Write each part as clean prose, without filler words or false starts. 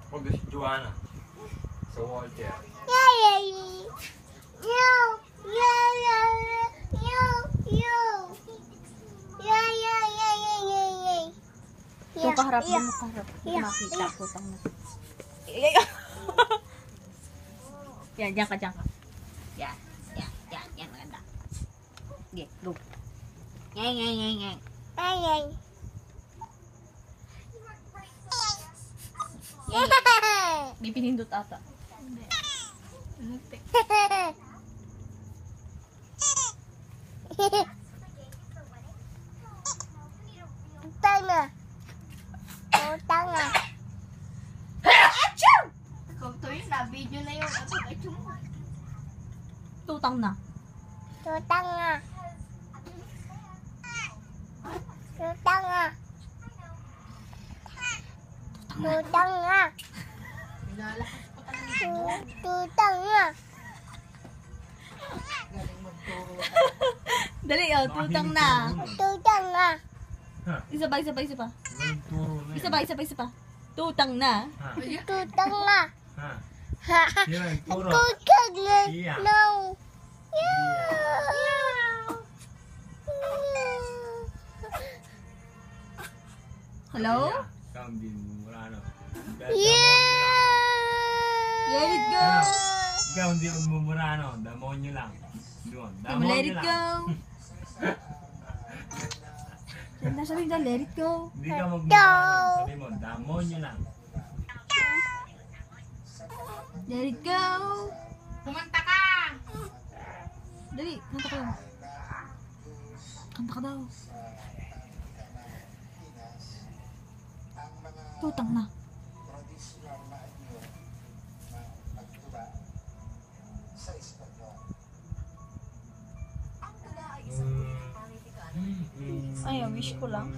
Huwag na si Joanna. Sa wheelchair. Ito kaharap mo, kaharap. Makita ko tang na. Yan, diyan ka, diyan ka. Yan, yan, yan, yan, maganda. Okay, go. Yan, yan, yan, yan. Yan. May pinindot ata. Tanga. Achoo! Kung to yun na, video na yung achoo mo. Tutang na. Tanga. Tanga. Tanga. Tanga. Dali, oh, tutang na. Tanga. Isa pa, isa pa, isa pa. Walang turo na Isa pa, isa pa, isa pa. Tutang na. Tanga. Ha? Sino yung turo? Iya. No. Hello? Ikaw hindi mo mura ano. Let it go. Ikaw hindi magmumura ano. Damonyo lang. Doon. Damonyo Let it lang. go. Ganda sabi na, let it go. Hindi ka magmumura ano. Sabi mo, damonyo lang. Let it go. Kumanta ka. Dali, kanta ka. Kanta ka daw. Tutang na. Ay, wish ko lang.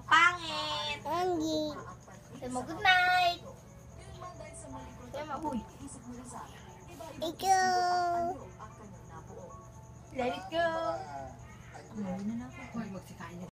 Pangit. Anggi. Good night. Ikaw. Let it go. Ano na ako?